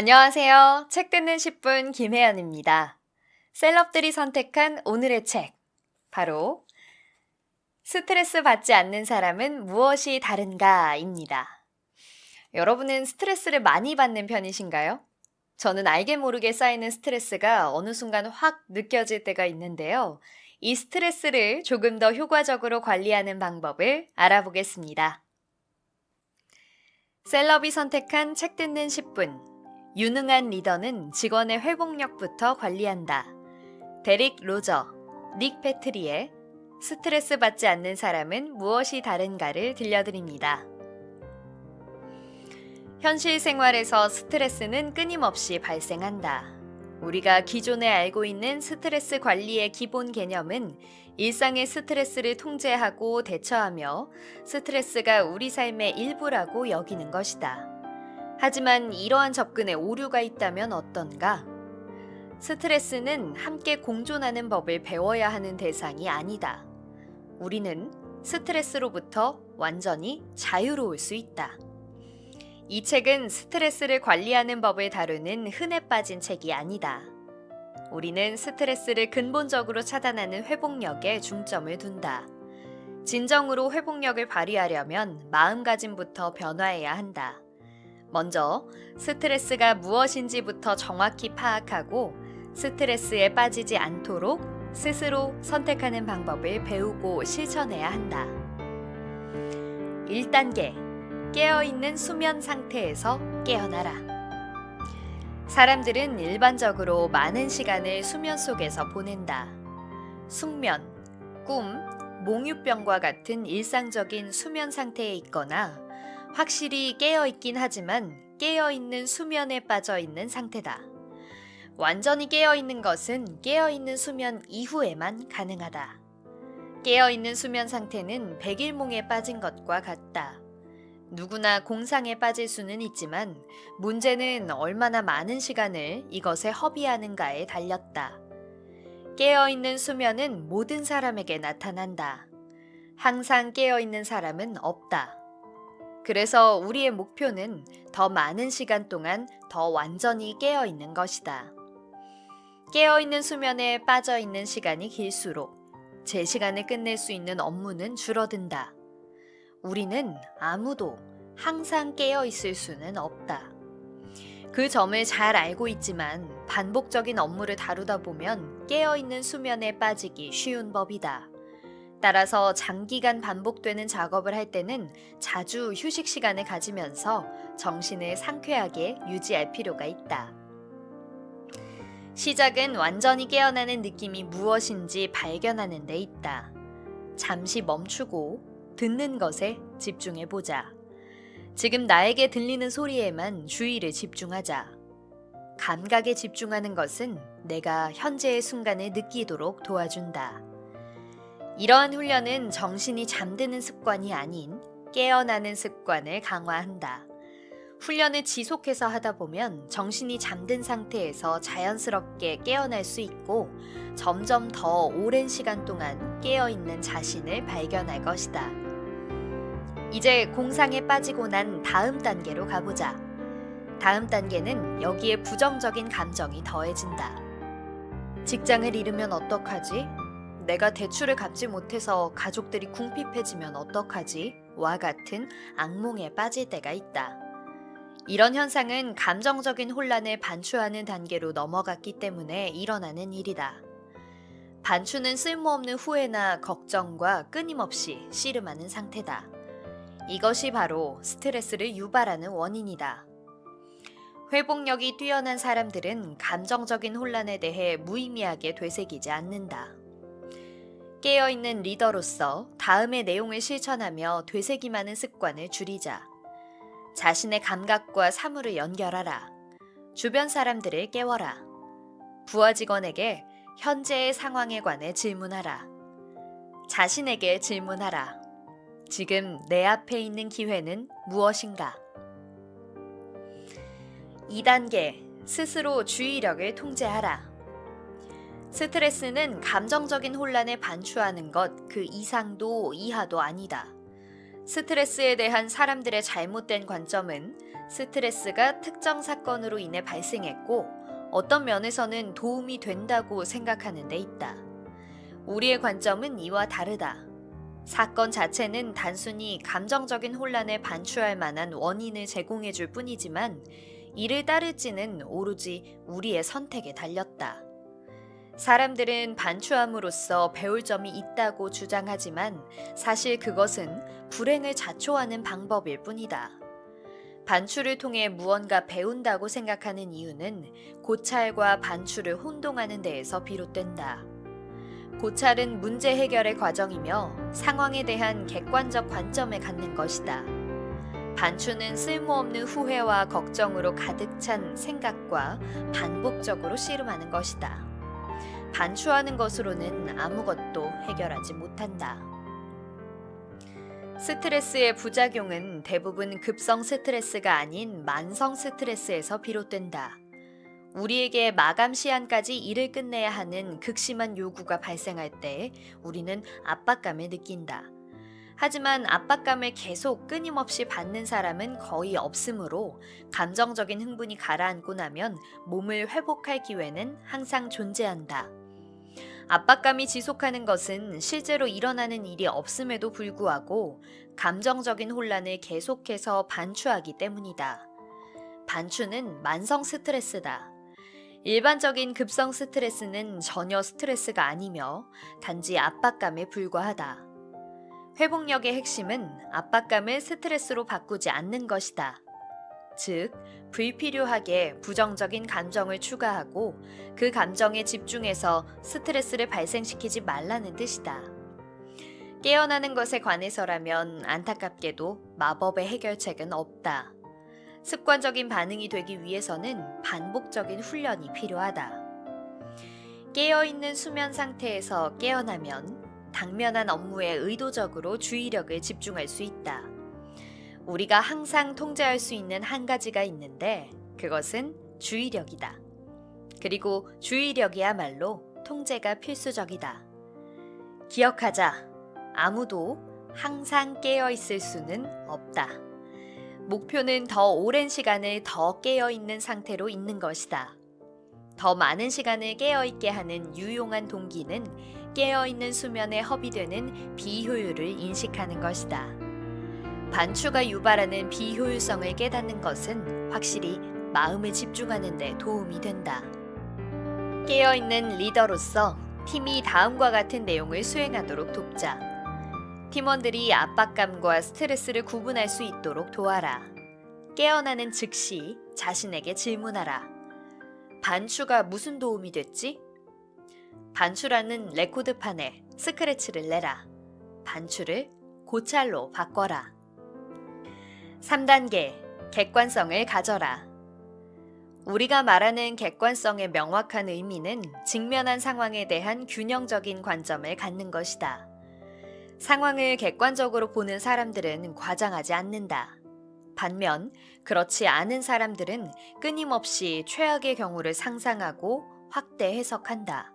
안녕하세요. 책 듣는 10분 김혜연입니다. 셀럽들이 선택한 오늘의 책. 바로 스트레스 받지 않는 사람은 무엇이 다른가입니다. 여러분은 스트레스를 많이 받는 편이신가요? 저는 알게 모르게 쌓이는 스트레스가 어느 순간 확 느껴질 때가 있는데요. 이 스트레스를 조금 더 효과적으로 관리하는 방법을 알아보겠습니다. 셀럽이 선택한 책 듣는 10분. 유능한 리더는 직원의 회복력부터 관리한다. 데릭 로저, 닉 패트리의 스트레스 받지 않는 사람은 무엇이 다른가를 들려드립니다. 현실 생활에서 스트레스는 끊임없이 발생한다. 우리가 기존에 알고 있는 스트레스 관리의 기본 개념은 일상의 스트레스를 통제하고 대처하며 스트레스가 우리 삶의 일부라고 여기는 것이다. 하지만 이러한 접근에 오류가 있다면 어떤가? 스트레스는 함께 공존하는 법을 배워야 하는 대상이 아니다. 우리는 스트레스로부터 완전히 자유로울 수 있다. 이 책은 스트레스를 관리하는 법을 다루는 흔해 빠진 책이 아니다. 우리는 스트레스를 근본적으로 차단하는 회복력에 중점을 둔다. 진정으로 회복력을 발휘하려면 마음가짐부터 변화해야 한다. 먼저 스트레스가 무엇인지부터 정확히 파악하고 스트레스에 빠지지 않도록 스스로 선택하는 방법을 배우고 실천해야 한다. 1단계, 깨어있는 수면 상태에서 깨어나라. 사람들은 일반적으로 많은 시간을 수면 속에서 보낸다. 숙면, 꿈, 몽유병과 같은 일상적인 수면 상태에 있거나 확실히 깨어있긴 하지만 깨어있는 수면에 빠져있는 상태다. 완전히 깨어있는 것은 깨어있는 수면 이후에만 가능하다. 깨어있는 수면 상태는 백일몽에 빠진 것과 같다. 누구나 공상에 빠질 수는 있지만 문제는 얼마나 많은 시간을 이것에 허비하는가에 달렸다. 깨어있는 수면은 모든 사람에게 나타난다. 항상 깨어있는 사람은 없다. 그래서 우리의 목표는 더 많은 시간 동안 더 완전히 깨어있는 것이다. 깨어있는 수면에 빠져있는 시간이 길수록 제 시간에 끝낼 수 있는 업무는 줄어든다. 우리는 아무도 항상 깨어있을 수는 없다. 그 점을 잘 알고 있지만 반복적인 업무를 다루다 보면 깨어있는 수면에 빠지기 쉬운 법이다. 따라서 장기간 반복되는 작업을 할 때는 자주 휴식 시간을 가지면서 정신을 상쾌하게 유지할 필요가 있다. 시작은 완전히 깨어나는 느낌이 무엇인지 발견하는 데 있다. 잠시 멈추고 듣는 것에 집중해보자. 지금 나에게 들리는 소리에만 주의를 집중하자. 감각에 집중하는 것은 내가 현재의 순간을 느끼도록 도와준다. 이러한 훈련은 정신이 잠드는 습관이 아닌 깨어나는 습관을 강화한다. 훈련을 지속해서 하다 보면 정신이 잠든 상태에서 자연스럽게 깨어날 수 있고 점점 더 오랜 시간 동안 깨어있는 자신을 발견할 것이다. 이제 공상에 빠지고 난 다음 단계로 가보자. 다음 단계는 여기에 부정적인 감정이 더해진다. 직장을 잃으면 어떡하지? 내가 대출을 갚지 못해서 가족들이 궁핍해지면 어떡하지? 와 같은 악몽에 빠질 때가 있다. 이런 현상은 감정적인 혼란을 반추하는 단계로 넘어갔기 때문에 일어나는 일이다. 반추는 쓸모없는 후회나 걱정과 끊임없이 씨름하는 상태다. 이것이 바로 스트레스를 유발하는 원인이다. 회복력이 뛰어난 사람들은 감정적인 혼란에 대해 무의미하게 되새기지 않는다. 깨어있는 리더로서 다음의 내용을 실천하며 되새김하는 습관을 줄이자. 자신의 감각과 사물을 연결하라. 주변 사람들을 깨워라. 부하 직원에게 현재의 상황에 관해 질문하라. 자신에게 질문하라. 지금 내 앞에 있는 기회는 무엇인가? 2단계, 스스로 주의력을 통제하라. 스트레스는 감정적인 혼란에 반추하는 것 그 이상도 이하도 아니다. 스트레스에 대한 사람들의 잘못된 관점은 스트레스가 특정 사건으로 인해 발생했고 어떤 면에서는 도움이 된다고 생각하는 데 있다. 우리의 관점은 이와 다르다. 사건 자체는 단순히 감정적인 혼란에 반추할 만한 원인을 제공해 줄 뿐이지만 이를 따를지는 오로지 우리의 선택에 달렸다. 사람들은 반추함으로써 배울 점이 있다고 주장하지만 사실 그것은 불행을 자초하는 방법일 뿐이다. 반추를 통해 무언가 배운다고 생각하는 이유는 고찰과 반추를 혼동하는 데에서 비롯된다. 고찰은 문제 해결의 과정이며 상황에 대한 객관적 관점을 갖는 것이다. 반추는 쓸모없는 후회와 걱정으로 가득 찬 생각과 반복적으로 씨름하는 것이다. 반추하는 것으로는 아무것도 해결하지 못한다. 스트레스의 부작용은 대부분 급성 스트레스가 아닌 만성 스트레스에서 비롯된다. 우리에게 마감 시한까지 일을 끝내야 하는 극심한 요구가 발생할 때 우리는 압박감을 느낀다. 하지만 압박감을 계속 끊임없이 받는 사람은 거의 없으므로 감정적인 흥분이 가라앉고 나면 몸을 회복할 기회는 항상 존재한다. 압박감이 지속하는 것은 실제로 일어나는 일이 없음에도 불구하고 감정적인 혼란을 계속해서 반추하기 때문이다. 반추는 만성 스트레스다. 일반적인 급성 스트레스는 전혀 스트레스가 아니며 단지 압박감에 불과하다. 회복력의 핵심은 압박감을 스트레스로 바꾸지 않는 것이다. 즉, 불필요하게 부정적인 감정을 추가하고 그 감정에 집중해서 스트레스를 발생시키지 말라는 뜻이다. 깨어나는 것에 관해서라면 안타깝게도 마법의 해결책은 없다. 습관적인 반응이 되기 위해서는 반복적인 훈련이 필요하다. 깨어있는 수면 상태에서 깨어나면 당면한 업무에 의도적으로 주의력을 집중할 수 있다. 우리가 항상 통제할 수 있는 한 가지가 있는데 그것은 주의력이다. 그리고 주의력이야말로 통제가 필수적이다. 기억하자. 아무도 항상 깨어 있을 수는 없다. 목표는 더 오랜 시간을 더 깨어 있는 상태로 있는 것이다. 더 많은 시간을 깨어 있게 하는 유용한 동기는 깨어 있는 수면에 허비되는 비효율을 인식하는 것이다. 반추가 유발하는 비효율성을 깨닫는 것은 확실히 마음을 집중하는 데 도움이 된다. 깨어있는 리더로서 팀이 다음과 같은 내용을 수행하도록 돕자. 팀원들이 압박감과 스트레스를 구분할 수 있도록 도와라. 깨어나는 즉시 자신에게 질문하라. 반추가 무슨 도움이 됐지? 반추라는 레코드판에 스크래치를 내라. 반추를 고찰로 바꿔라. 3단계, 객관성을 가져라. 우리가 말하는 객관성의 명확한 의미는 직면한 상황에 대한 균형적인 관점을 갖는 것이다. 상황을 객관적으로 보는 사람들은 과장하지 않는다. 반면 그렇지 않은 사람들은 끊임없이 최악의 경우를 상상하고 확대 해석한다.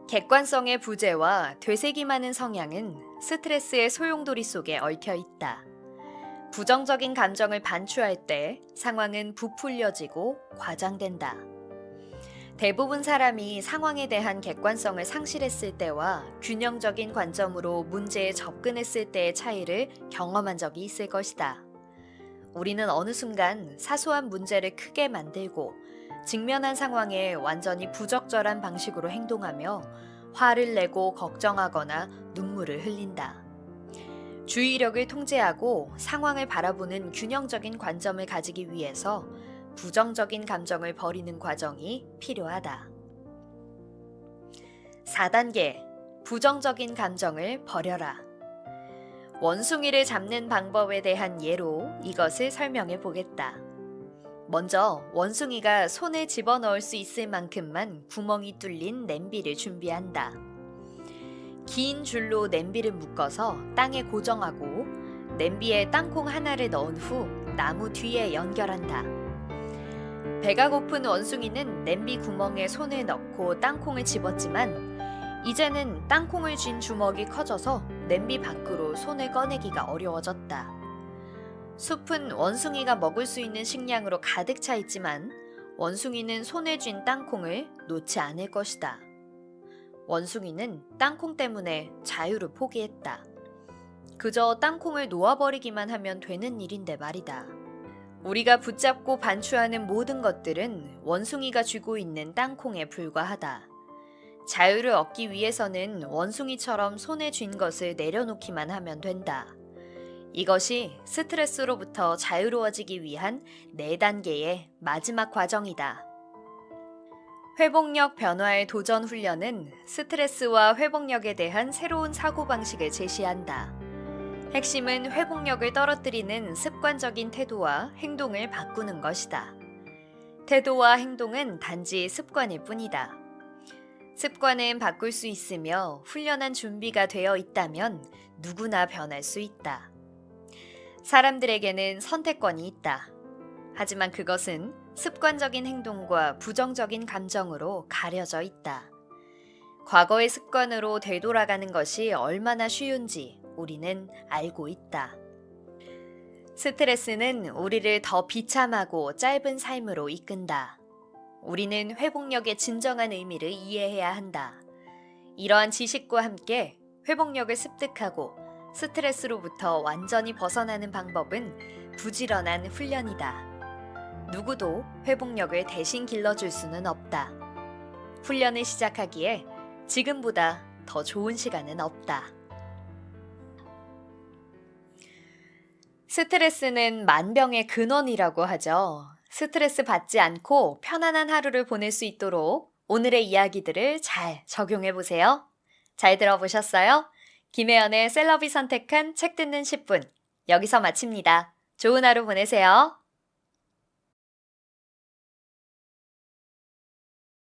객관성의 부재와 되새기 많은 성향은 스트레스의 소용돌이 속에 얽혀 있다. 부정적인 감정을 반추할 때 상황은 부풀려지고 과장된다. 대부분 사람이 상황에 대한 객관성을 상실했을 때와 균형적인 관점으로 문제에 접근했을 때의 차이를 경험한 적이 있을 것이다. 우리는 어느 순간 사소한 문제를 크게 만들고 직면한 상황에 완전히 부적절한 방식으로 행동하며 화를 내고 걱정하거나 눈물을 흘린다. 주의력을 통제하고 상황을 바라보는 균형적인 관점을 가지기 위해서 부정적인 감정을 버리는 과정이 필요하다. 4단계, 부정적인 감정을 버려라. 원숭이를 잡는 방법에 대한 예로 이것을 설명해 보겠다. 먼저 원숭이가 손을 집어넣을 수 있을 만큼만 구멍이 뚫린 냄비를 준비한다. 긴 줄로 냄비를 묶어서 땅에 고정하고 냄비에 땅콩 하나를 넣은 후 나무 뒤에 연결한다. 배가 고픈 원숭이는 냄비 구멍에 손을 넣고 땅콩을 집었지만 이제는 땅콩을 쥔 주먹이 커져서 냄비 밖으로 손을 꺼내기가 어려워졌다. 숲은 원숭이가 먹을 수 있는 식량으로 가득 차 있지만 원숭이는 손에 쥔 땅콩을 놓지 않을 것이다. 원숭이는 땅콩 때문에 자유를 포기했다. 그저 땅콩을 놓아버리기만 하면 되는 일인데 말이다. 우리가 붙잡고 반추하는 모든 것들은 원숭이가 쥐고 있는 땅콩에 불과하다. 자유를 얻기 위해서는 원숭이처럼 손에 쥔 것을 내려놓기만 하면 된다. 이것이 스트레스로부터 자유로워지기 위한 4단계의 마지막 과정이다. 회복력 변화의 도전 훈련은 스트레스와 회복력에 대한 새로운 사고방식을 제시한다. 핵심은 회복력을 떨어뜨리는 습관적인 태도와 행동을 바꾸는 것이다. 태도와 행동은 단지 습관일 뿐이다. 습관은 바꿀 수 있으며 훈련한 준비가 되어 있다면 누구나 변할 수 있다. 사람들에게는 선택권이 있다. 하지만 그것은 습관적인 행동과 부정적인 감정으로 가려져 있다. 과거의 습관으로 되돌아가는 것이 얼마나 쉬운지 우리는 알고 있다. 스트레스는 우리를 더 비참하고 짧은 삶으로 이끈다. 우리는 회복력의 진정한 의미를 이해해야 한다. 이러한 지식과 함께 회복력을 습득하고 스트레스로부터 완전히 벗어나는 방법은 부지런한 훈련이다. 누구도 회복력을 대신 길러줄 수는 없다. 훈련을 시작하기에 지금보다 더 좋은 시간은 없다. 스트레스는 만병의 근원이라고 하죠. 스트레스 받지 않고 편안한 하루를 보낼 수 있도록 오늘의 이야기들을 잘 적용해 보세요. 잘 들어보셨어요? 김혜연의 셀럽이 선택한 책 듣는 10분. 여기서 마칩니다. 좋은 하루 보내세요.